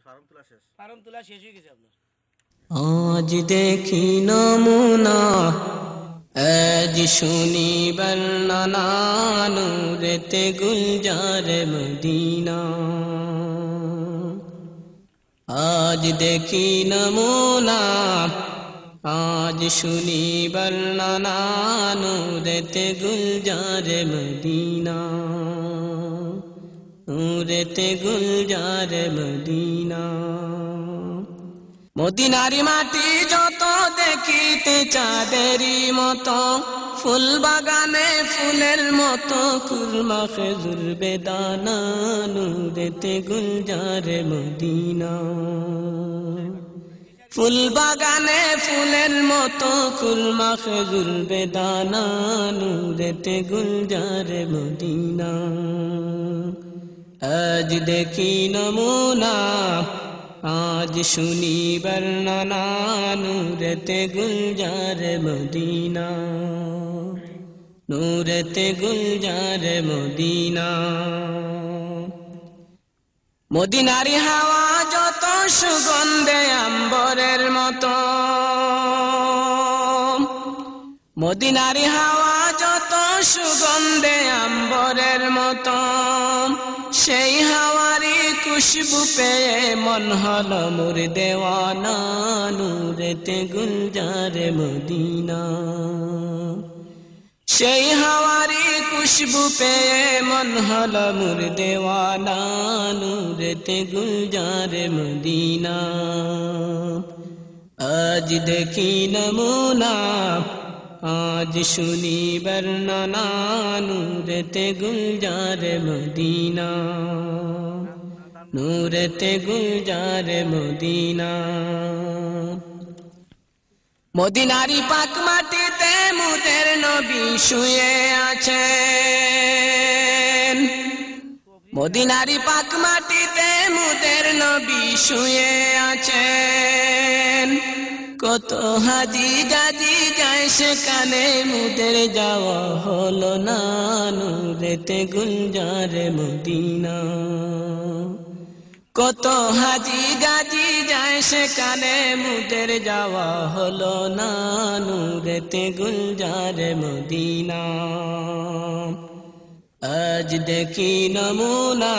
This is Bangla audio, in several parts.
ফার্ম তোলা শেষ হয়ে গেছে আপনার। আজ দেখি নমুনা আজ শুনি বর্ণনা নূরেতে গুলজার মদিনা। আজ দেখি নমুনা আজ শুনি বর্ণনা নূরেতে গুলজার মদিনা। নূরেতে গুলজার মদিনা। মদিনারি মাটি যত দেখিতে চাঁদেরই মতো, ফুল বাগানে ফুলের মতো কুলমা খেজুর বেদানা নূরেতে গুলজার মদিনা। ফুল বাগানে ফুলের মতো কুলমা খেজুর বেদানা নূরেতে গুলজার মদিনা। আজ দেখি নমুনা আজ শুনি বর্ণনা নূরেতে গুলজার মদিনা। নূরেতে গুলজার মদিনা। মদিনারি হাওয়া যত সুগন্ধে আম্বরের মতো, মদিনারি হাওয়া যত সুগন্ধে আম্বরের মতো, সেই হাওয়ারি খুশবু পেয়ে মন হলো মোর দেওয়ানা নূরেতে গুলজার মদিনা। সেই হাওয়ারি খুশবু পেয়ে মন হলো মোর দেওয়ানা নূরেতে গুলজার মদিনা। আজ দেখি নমুনা আজ শুনি বর্ণনা নূরেতে গুলজার মদিনা। নূরেতে গুলজার মদিনা। মদিনারি পাক মাটিতে মুদের নবী শুয়ে আছেন। মদিনারি পাক মাটিতে মুদের নবী শুয়ে আছেন। কত হাজি গাজি যায় সেখানে মুদের যাওয়া হলো না নূরেতে গুলজার মদিনা। কত হাজি গাজি যায় সেখানে মুদের যাওয়া হলো না নূরেতে গুলজার মদিনা। আজ দেখি নমুনা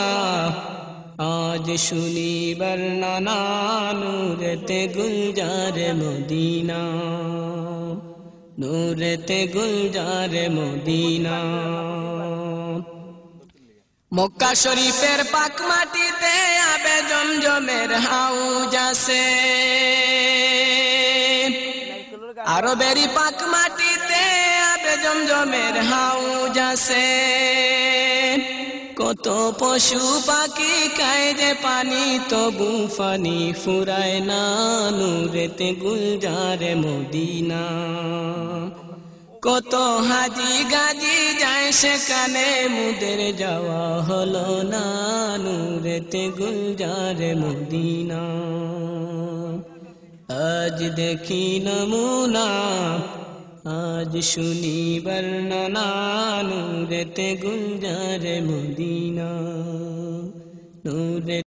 আজ শুনি বর্ণনা নূরেতে গুলজার মদিনা। নূরেতে গুলজার মদিনা। মক্কা শরীফের পাক মাটিতে আবে জমজমের হাউজ আছে। আরবেরই পাক মাটিতে আবে জমজমের হাউজ আছে। কত পশু পাখি খায় যে পানি তবু পানি ফুরায় না নূরেতে গুলজার মদিনা। কত হাজি গাজি যায় সেখানে মুদের যাওয়া হলো না নূরেতে গুলজার মদিনা। আজ দেখি নমুনা আজ শুনি বর্ণনা নূরেতে গুলজার মদিনা। নূরে